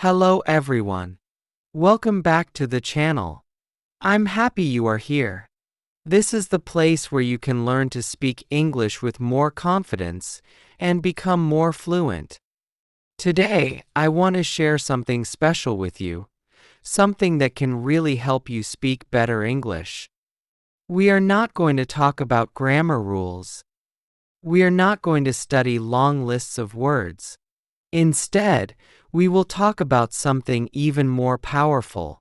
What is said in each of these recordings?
Hello everyone. Welcome back to the channel. I'm happy you are here. This is the place where you can learn to speak English with more confidence and become more fluent. Today, I want to share something special with you, something that can really help you speak better English. We are not going to talk about grammar rules. We are not going to study long lists of words. Instead, we will talk about something even more powerful.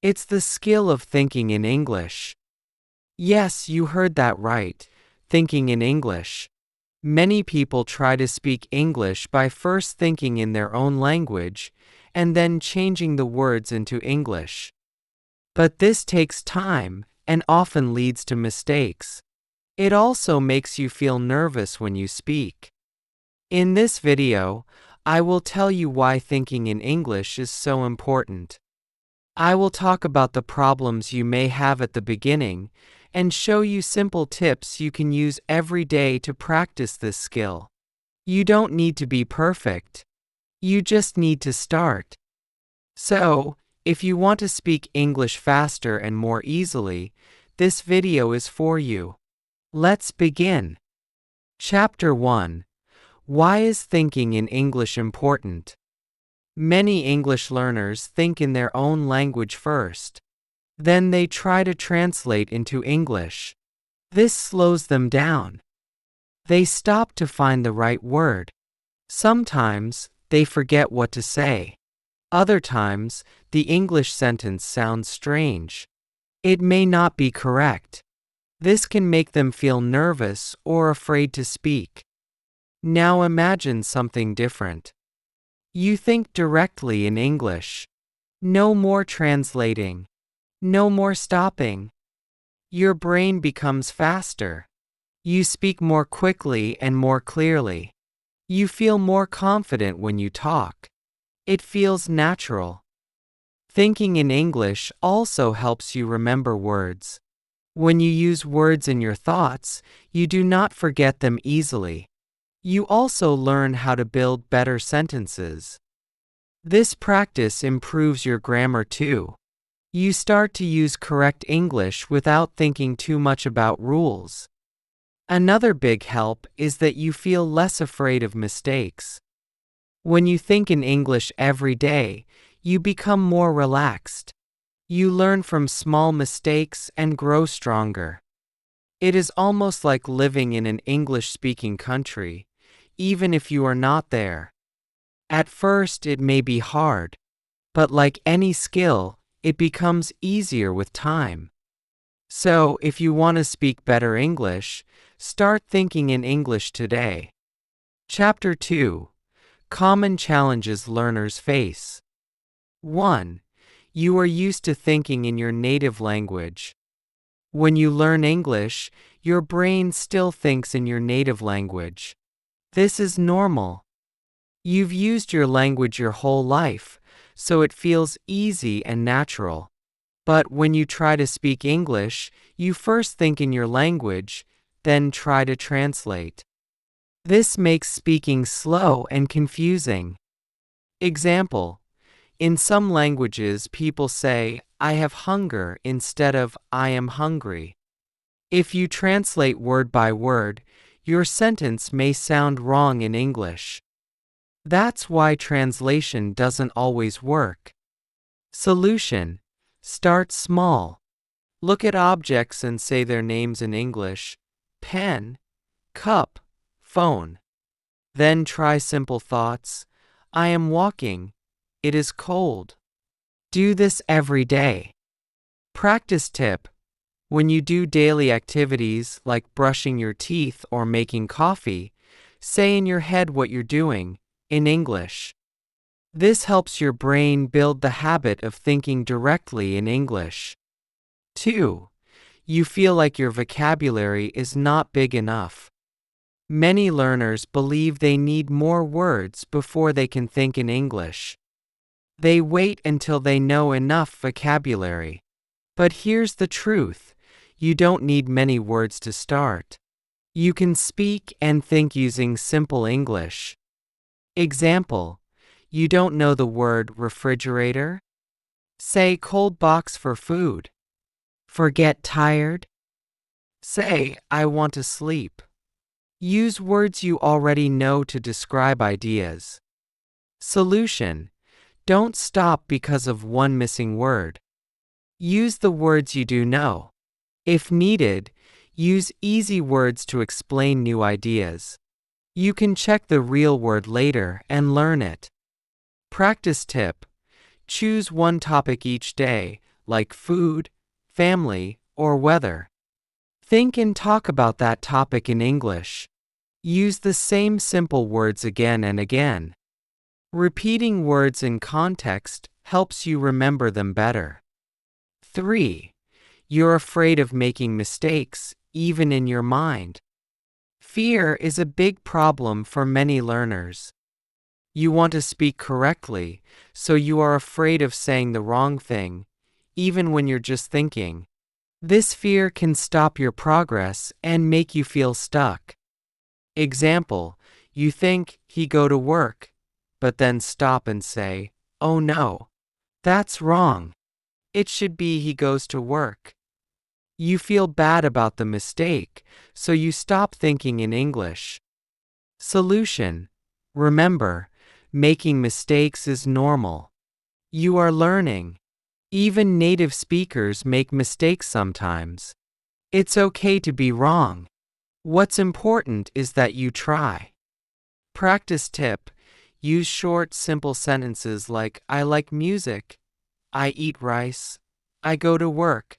It's the skill of thinking in English. Yes, you heard that right, thinking in English. Many people try to speak English by first thinking in their own language and then changing the words into English. But this takes time and often leads to mistakes. It also makes you feel nervous when you speak. In this video, I will tell you why thinking in English is so important. I will talk about the problems you may have at the beginning and show you simple tips you can use every day to practice this skill. You don't need to be perfect. You just need to start. So, if you want to speak English faster and more easily, this video is for you. Let's begin. Chapter 1. Why is thinking in English important? Many English learners think in their own language first. Then they try to translate into English. This slows them down. They stop to find the right word. Sometimes, they forget what to say. Other times, the English sentence sounds strange. It may not be correct. This can make them feel nervous or afraid to speak. Now imagine something different. You think directly in English. No more translating. No more stopping. Your brain becomes faster. You speak more quickly and more clearly. You feel more confident when you talk. It feels natural. Thinking in English also helps you remember words. When you use words in your thoughts, you do not forget them easily. You also learn how to build better sentences. This practice improves your grammar too. You start to use correct English without thinking too much about rules. Another big help is that you feel less afraid of mistakes. When you think in English every day, you become more relaxed. You learn from small mistakes and grow stronger. It is almost like living in an English-speaking country, even if you are not there. At first it may be hard, but like any skill, it becomes easier with time. So, if you want to speak better English, start thinking in English today. Chapter 2. Common challenges learners face. 1. You are used to thinking in your native language. When you learn English, your brain still thinks in your native language. This is normal. You've used your language your whole life, so it feels easy and natural. But when you try to speak English, you first think in your language, then try to translate. This makes speaking slow and confusing. Example: in some languages, people say, "I have hunger" instead of "I am hungry." If you translate word by word, your sentence may sound wrong in English. That's why translation doesn't always work. Solution: start small. Look at objects and say their names in English: pen, cup, phone. Then try simple thoughts: I am walking. It is cold. Do this every day. Practice tip: when you do daily activities like brushing your teeth or making coffee, say in your head what you're doing, in English. This helps your brain build the habit of thinking directly in English. 2. You feel like your vocabulary is not big enough. Many learners believe they need more words before they can think in English. They wait until they know enough vocabulary. But here's the truth: you don't need many words to start. You can speak and think using simple English. Example: You don't know the word refrigerator? Say cold box for food. Forget tired? Say, I want to sleep. Use words you already know to describe ideas. Solution: don't stop because of one missing word. Use the words you do know. If needed, use easy words to explain new ideas. You can check the real word later and learn it. Practice tip: choose one topic each day, like food, family, or weather. Think and talk about that topic in English. Use the same simple words again and again. Repeating words in context helps you remember them better. 3. You're afraid of making mistakes, even in your mind. Fear is a big problem for many learners. You want to speak correctly, so you are afraid of saying the wrong thing, even when you're just thinking. This fear can stop your progress and make you feel stuck. Example: you think, he go to work, but then stop and say, oh no, that's wrong. It should be he goes to work. You feel bad about the mistake, so you stop thinking in English. Solution: remember, making mistakes is normal. You are learning. Even native speakers make mistakes sometimes. It's okay to be wrong. What's important is that you try. Practice tip: use short, simple sentences like I like music, I eat rice, I go to work.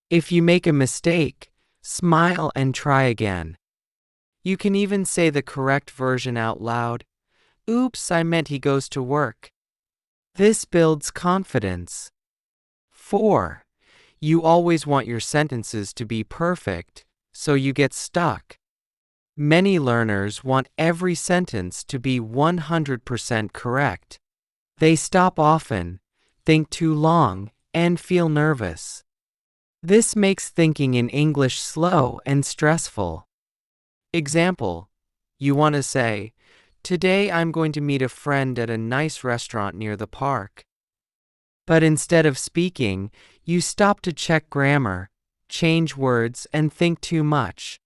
If you make a mistake, smile and try again. You can even say the correct version out loud. Oops, I meant he goes to work. This builds confidence. 4. You always want your sentences to be perfect, so you get stuck. Many learners want every sentence to be 100% correct. They stop often, think too long, and feel nervous. This makes thinking in English slow and stressful. Example: you want to say, today I'm going to meet a friend at a nice restaurant near the park. But instead of speaking, you stop to check grammar, change words, and think too much.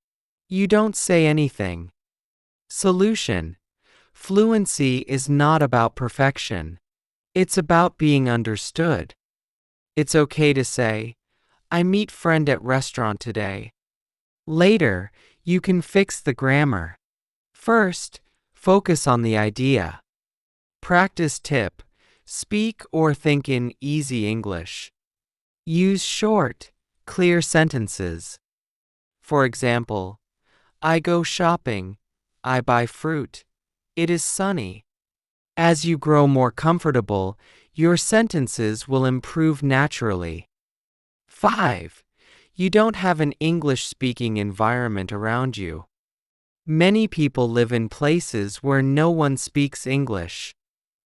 You don't say anything. Solution: fluency is not about perfection. It's about being understood. It's okay to say, I meet friend at restaurant today. Later, you can fix the grammar. First, focus on the idea. Practice tip: speak or think in easy English. Use short, clear sentences. For example, I go shopping, I buy fruit, it is sunny. As you grow more comfortable, your sentences will improve naturally. 5. You don't have an English-speaking environment around you. Many people live in places where no one speaks English.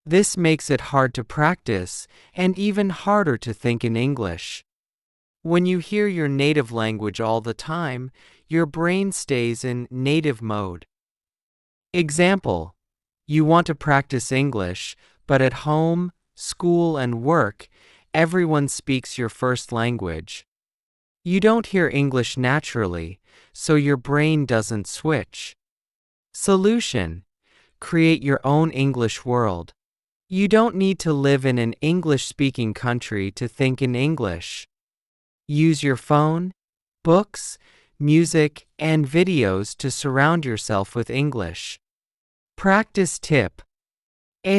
This makes it hard to practice and even harder to think in English. When you hear your native language all the time, your brain stays in native mode. Example: you want to practice English, but at home, school, and work, everyone speaks your first language. You don't hear English naturally, so your brain doesn't switch. Solution: create your own English world. You don't need to live in an English-speaking country to think in English. Use your phone, books, music, and videos to surround yourself with English. Practice tip: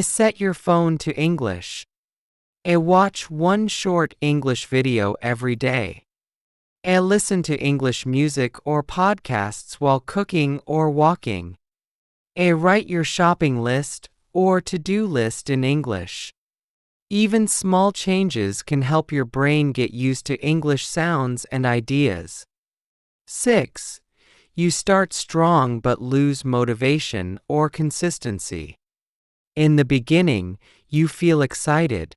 set your phone to English. Watch one short English video every day. Listen to English music or podcasts while cooking or walking. Write your shopping list or to-do list in English. Even small changes can help your brain get used to English sounds and ideas. 6. You start strong but lose motivation or consistency. In the beginning, you feel excited.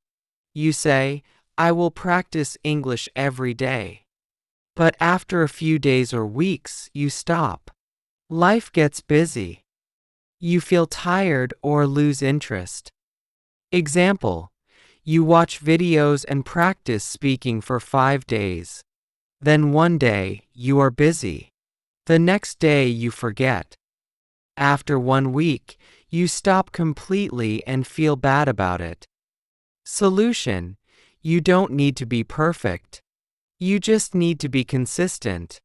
You say, I will practice English every day. But after a few days or weeks, you stop. Life gets busy. You feel tired or lose interest. Example: you watch videos and practice speaking for 5 days. Then one day, you are busy. The next day, you forget. After 1 week, you stop completely and feel bad about it. Solution: you don't need to be perfect. You just need to be consistent.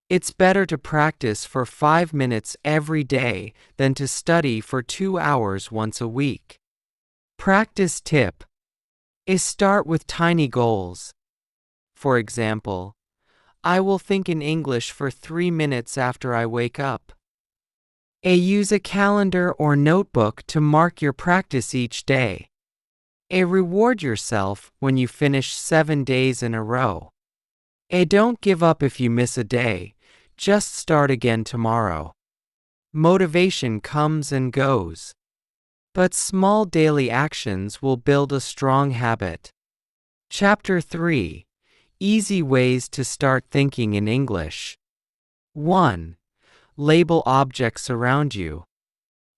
It's better to practice for 5 minutes every day than to study for 2 hours once a week. Practice tip is start with tiny goals. For example, I will think in English for 3 minutes after I wake up. Use a calendar or notebook to mark your practice each day. Reward yourself when you finish 7 days in a row. Don't give up if you miss a day, just start again tomorrow. Motivation comes and goes, but small daily actions will build a strong habit. Chapter 3: Easy Ways to Start Thinking in English. 1. Label objects around you.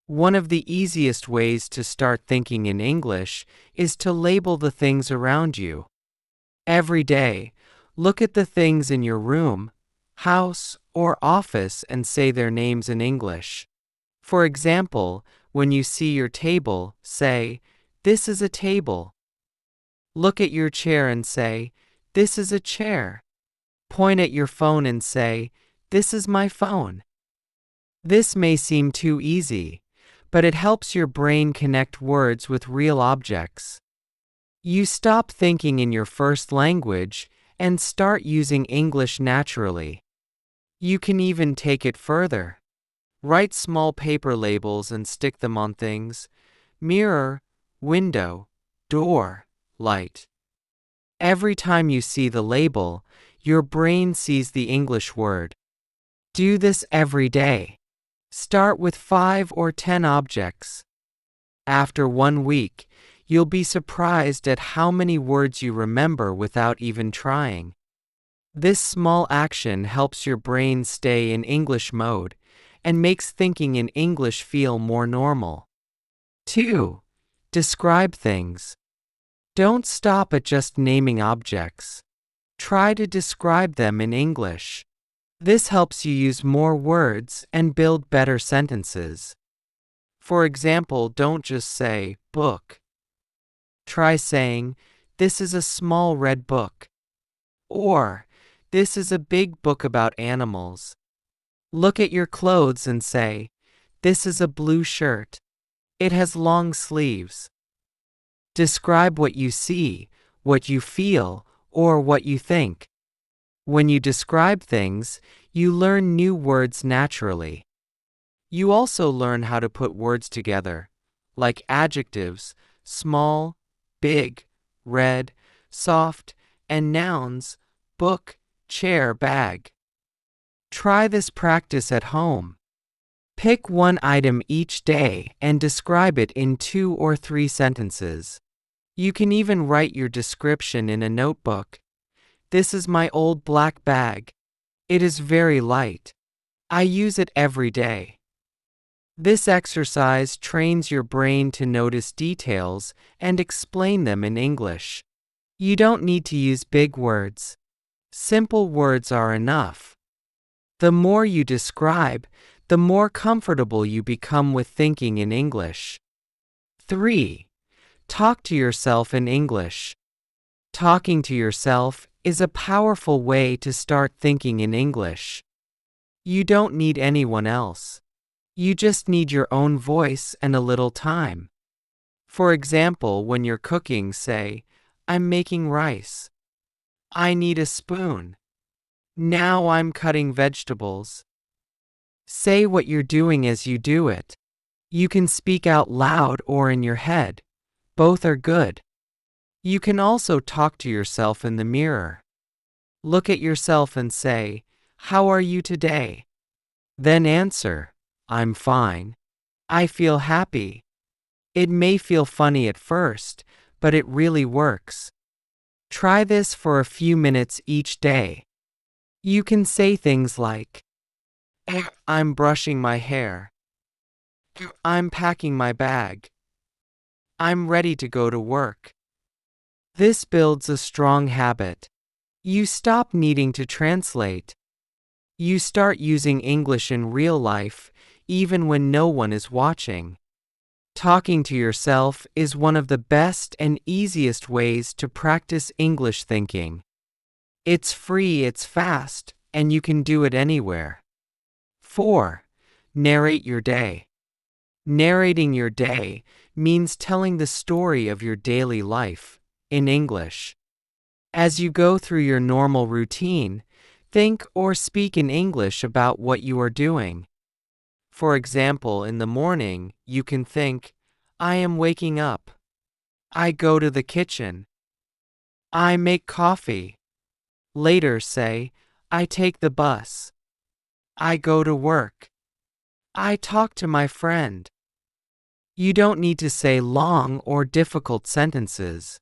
One of the easiest ways to start thinking in English is to label the things around you. Every day, look at the things in your room, house, or office and say their names in English. For example, when you see your table, say, "This is a table." Look at your chair and say, "This is a chair." Point at your phone and say, "This is my phone." This may seem too easy, but it helps your brain connect words with real objects. You stop thinking in your first language and start using English naturally. You can even take it further. Write small paper labels and stick them on things: mirror, window, door, light. Every time you see the label, your brain sees the English word. Do this every day. Start with 5 or 10 objects. After 1 week, you'll be surprised at how many words you remember without even trying. This small action helps your brain stay in English mode and makes thinking in English feel more normal. 2. Describe things. Don't stop at just naming objects. Try to describe them in English. This helps you use more words and build better sentences. For example, don't just say, "book." Try saying, "This is a small red book." Or, "This is a big book about animals." Look at your clothes and say, "This is a blue shirt. It has long sleeves." Describe what you see, what you feel, or what you think. When you describe things, you learn new words naturally. You also learn how to put words together, like adjectives: small, big, red, soft, and nouns: book, chair, bag. Try this practice at home. Pick one item each day and describe it in 2 or 3 sentences. You can even write your description in a notebook. "This is my old black bag. It is very light. I use it every day." This exercise trains your brain to notice details and explain them in English. You don't need to use big words. Simple words are enough. The more you describe, the more comfortable you become with thinking in English. 3. Talk to yourself in English. Talking to yourself is a powerful way to start thinking in English. You don't need anyone else. You just need your own voice and a little time. For example, when you're cooking, say, "I'm making rice." "I need a spoon." "Now I'm cutting vegetables." Say what you're doing as you do it. You can speak out loud or in your head. Both are good. You can also talk to yourself in the mirror. Look at yourself and say, "How are you today?" Then answer, "I'm fine. I feel happy." It may feel funny at first, but it really works. Try this for a few minutes each day. You can say things like, "I'm brushing my hair." "I'm packing my bag." I'm ready to go to work. This builds a strong habit. You stop needing to translate. You start using English in real life, even when no one is watching. Talking to yourself is one of the best and easiest ways to practice English thinking. It's free, it's fast, and you can do it anywhere. 4. Narrate your day. Narrating your day means telling the story of your daily life in English. As you go through your normal routine, think or speak in English about what you are doing. For example, in the morning, you can think, I am waking up. I go to the kitchen. I make coffee. Later say, I take the bus. I go to work. I talk to my friend. You don't need to say long or difficult sentences.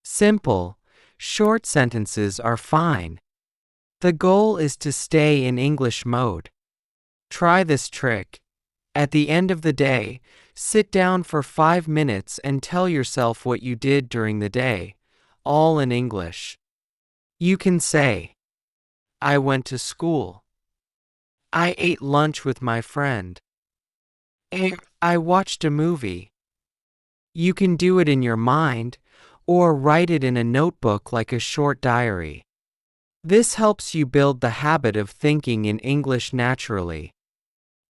Simple, short sentences are fine. The goal is to stay in English mode. Try this trick. At the end of the day, sit down for 5 minutes and tell yourself what you did during the day, all in English. You can say, I went to school. I ate lunch with my friend. I watched a movie. You can do it in your mind, or write it in a notebook like a short diary. This helps you build the habit of thinking in English naturally.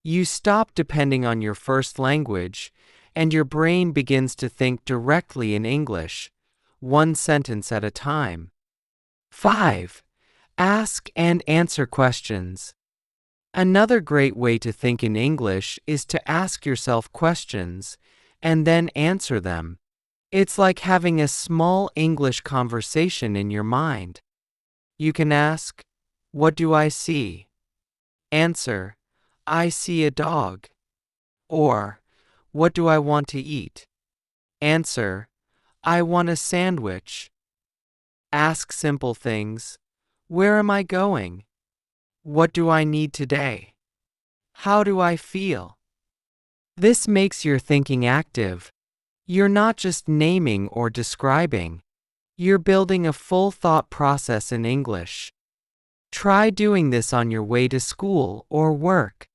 You stop depending on your first language, and your brain begins to think directly in English, one sentence at a time. 5. Ask and answer questions. Another great way to think in English is to ask yourself questions and then answer them. It's like having a small English conversation in your mind. You can ask, what do I see? Answer, I see a dog. Or, what do I want to eat? Answer, I want a sandwich. Ask simple things. Where am I going? What do I need today? How do I feel? This makes your thinking active. You're not just naming or describing. You're building a full thought process in English. Try doing this on your way to school or work.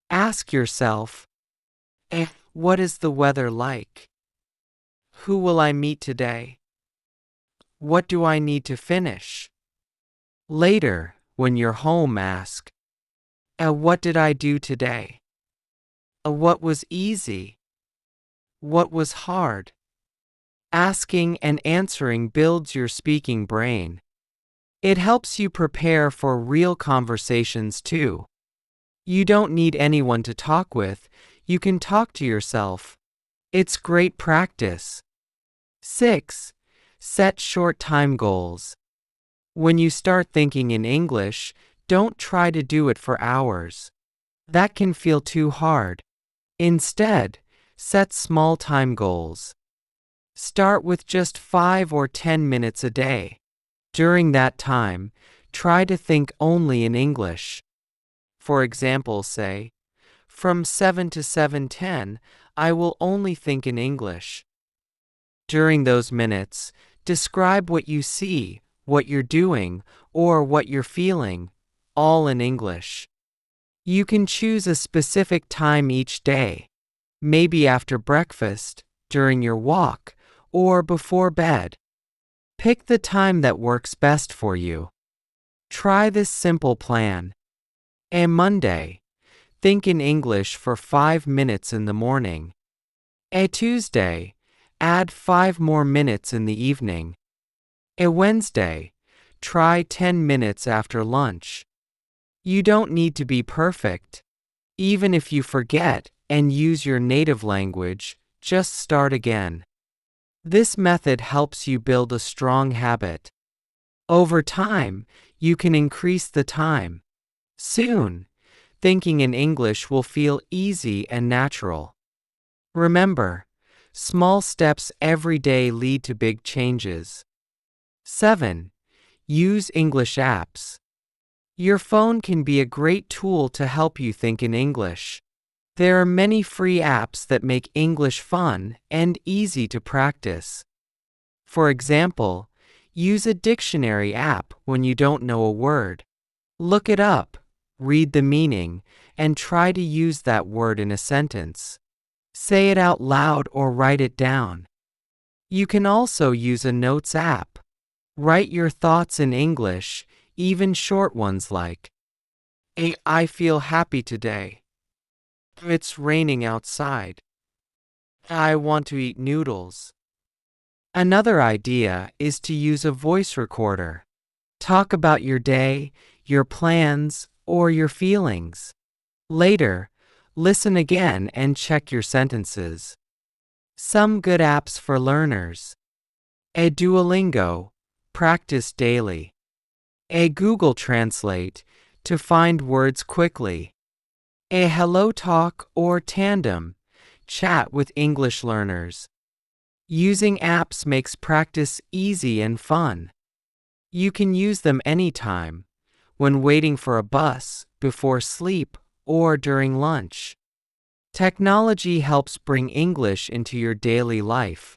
Ask yourself, what is the weather like? Who will I meet today? What do I need to finish? Later, when you're home, ask, what did I do today? What was easy? What was hard? Asking and answering builds your speaking brain. It helps you prepare for real conversations too. You don't need anyone to talk with, you can talk to yourself. It's great practice. 6. Set short time goals. When you start thinking in English, don't try to do it for hours. That can feel too hard. Instead, set small time goals. Start with just 5 or 10 minutes a day. During that time, try to think only in English. For example, say, from 7 to 7:10, I will only think in English. During those minutes, describe what you see, what you're doing, or what you're feeling, all in English. You can choose a specific time each day, maybe after breakfast, during your walk, or before bed. Pick the time that works best for you. Try this simple plan. A Monday, think in English for 5 minutes in the morning. A Tuesday, add 5 more minutes in the evening. A Wednesday, try 10 minutes after lunch. You don't need to be perfect. Even if you forget and use your native language, just start again. This method helps you build a strong habit. Over time, you can increase the time. Soon, thinking in English will feel easy and natural. Remember, small steps every day lead to big changes. 7. Use English apps. Your phone can be a great tool to help you think in English. There are many free apps that make English fun and easy to practice. For example, use a dictionary app when you don't know a word. Look it up, read the meaning, and try to use that word in a sentence. Say it out loud or write it down. You can also use a notes app. Write your thoughts in English, even short ones like, I feel happy today. It's raining outside. I want to eat noodles. Another idea is to use a voice recorder. Talk about your day, your plans, or your feelings. Later, listen again and check your sentences. Some good apps for learners. A Duolingo, practice daily. A Google Translate, to find words quickly. A Hello Talk or Tandem, chat with English learners. Using apps makes practice easy and fun. You can use them anytime, when waiting for a bus, before sleep, or during lunch. Technology helps bring English into your daily life.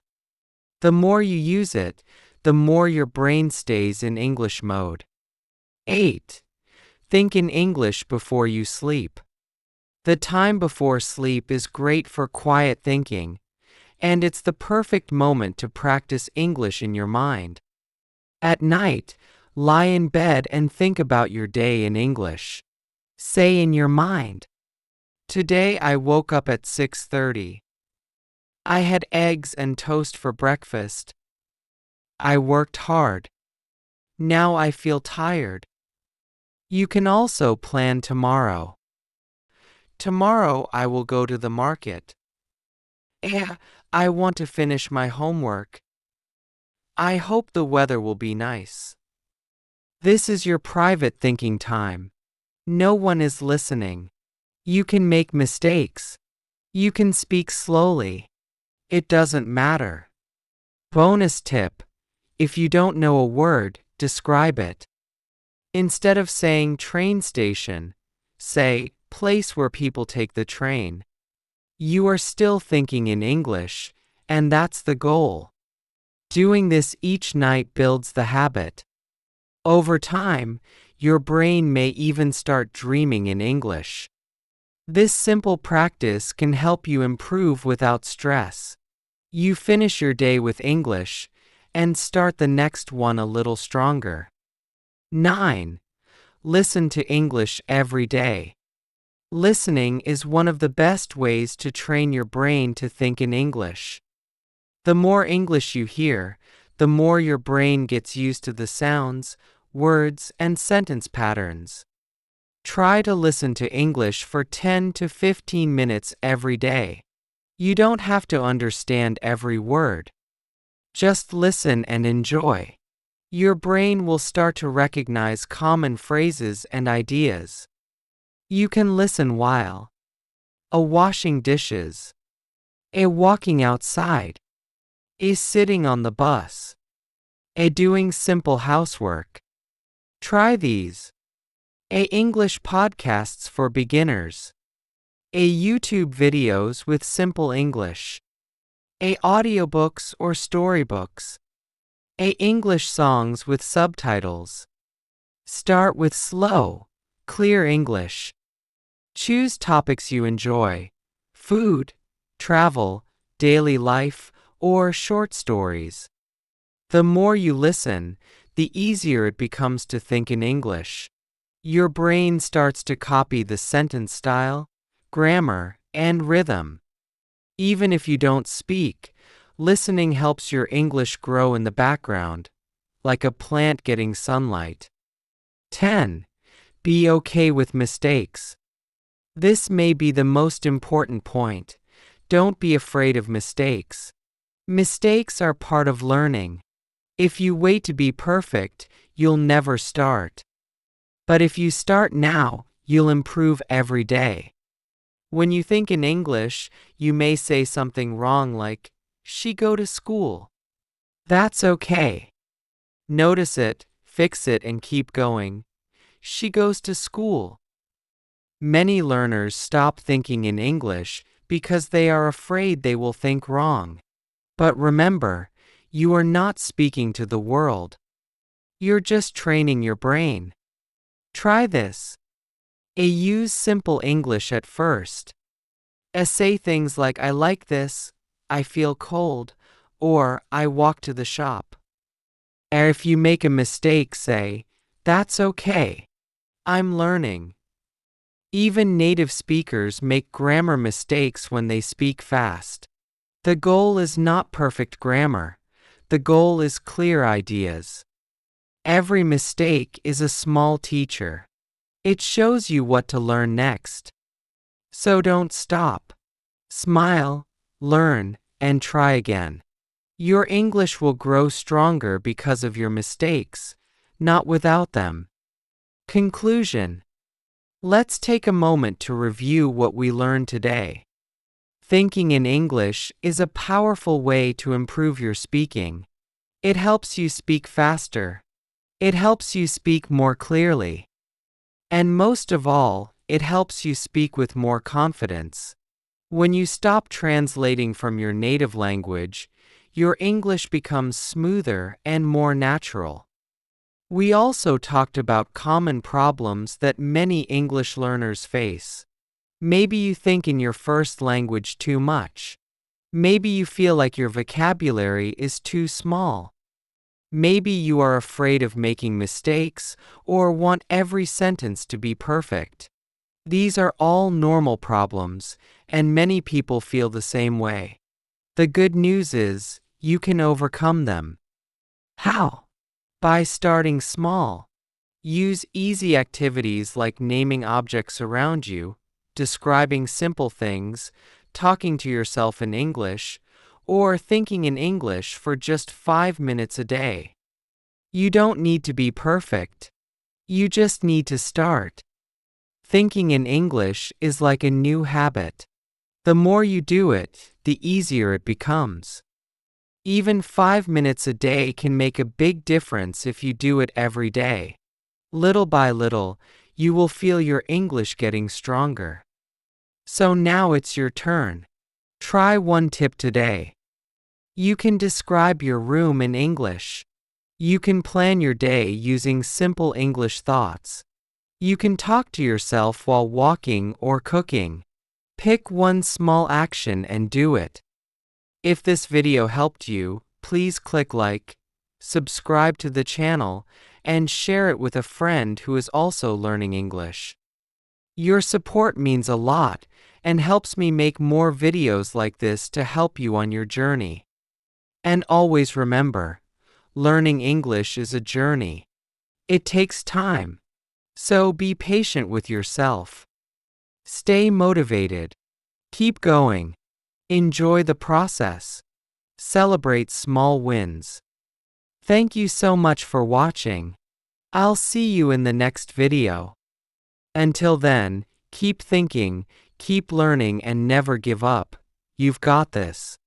The more you use it, the more your brain stays in English mode. 8. Think in English before you sleep. The time before sleep is great for quiet thinking, and it's the perfect moment to practice English in your mind. At night, lie in bed and think about your day in English. Say in your mind, today I woke up at 6:30. I had eggs and toast for breakfast. I worked hard. Now I feel tired. You can also plan tomorrow. Tomorrow I will go to the market. I want to finish my homework. I hope the weather will be nice. This is your private thinking time. No one is listening. You can make mistakes. You can speak slowly. It doesn't matter. Bonus tip: if you don't know a word, describe it. Instead of saying train station, say place where people take the train. You are still thinking in English, and that's the goal. Doing this each night builds the habit. Over time, your brain may even start dreaming in English. This simple practice can help you improve without stress. You finish your day with English, and start the next one a little stronger. 9. Listen to English every day. Listening is one of the best ways to train your brain to think in English. The more English you hear, the more your brain gets used to the sounds, words, and sentence patterns. Try to listen to English for 10 to 15 minutes every day. You don't have to understand every word. Just listen and enjoy. Your brain will start to recognize common phrases and ideas. You can listen while a washing dishes, a walking outside, a sitting on the bus, a doing simple housework. Try these. A English podcasts for beginners, a YouTube videos with simple English, a audiobooks or storybooks, a English songs with subtitles. Start with slow, clear English. Choose topics you enjoy: food, travel, daily life, or short stories. The more you listen, the easier it becomes to think in English. Your brain starts to copy the sentence style, grammar, and rhythm. Even if you don't speak, listening helps your English grow in the background, like a plant getting sunlight. 10. Be okay with mistakes. This may be the most important point. Don't be afraid of mistakes. Mistakes are part of learning. If you wait to be perfect, you'll never start. But if you start now, you'll improve every day. When you think in English, you may say something wrong like, she go to school. That's okay. Notice it, fix it, and keep going. She goes to school. Many learners stop thinking in English because they are afraid they will think wrong. But remember, you are not speaking to the world. You're just training your brain. Try this. Use simple English at first. Say things like I like this, I feel cold, or I walk to the shop. And if you make a mistake, say, that's okay. I'm learning. Even native speakers make grammar mistakes when they speak fast. The goal is not perfect grammar. The goal is clear ideas. Every mistake is a small teacher. It shows you what to learn next. So don't stop. Smile, learn, and try again. Your English will grow stronger because of your mistakes, not without them. Conclusion. Let's take a moment to review what we learned today. Thinking in English is a powerful way to improve your speaking. It helps you speak faster. It helps you speak more clearly. And most of all, it helps you speak with more confidence. When you stop translating from your native language, your English becomes smoother and more natural. We also talked about common problems that many English learners face. Maybe you think in your first language too much. Maybe you feel like your vocabulary is too small. Maybe you are afraid of making mistakes or want every sentence to be perfect. These are all normal problems, and many people feel the same way. The good news is, you can overcome them. How? By starting small. Use easy activities like naming objects around you, describing simple things, talking to yourself in English, or thinking in English for just 5 minutes a day. You don't need to be perfect. You just need to start. Thinking in English is like a new habit. The more you do it, the easier it becomes. Even 5 minutes a day can make a big difference if you do it every day. Little by little, you will feel your English getting stronger. So now it's your turn. Try one tip today. You can describe your room in English. You can plan your day using simple English thoughts. You can talk to yourself while walking or cooking. Pick one small action and do it. If this video helped you, please click like, subscribe to the channel, and share it with a friend who is also learning English. Your support means a lot and helps me make more videos like this to help you on your journey. And always remember, learning English is a journey. It takes time. So be patient with yourself. Stay motivated. Keep going. Enjoy the process. Celebrate small wins. Thank you so much for watching. I'll see you in the next video. Until then, keep thinking, keep learning, and never give up. You've got this.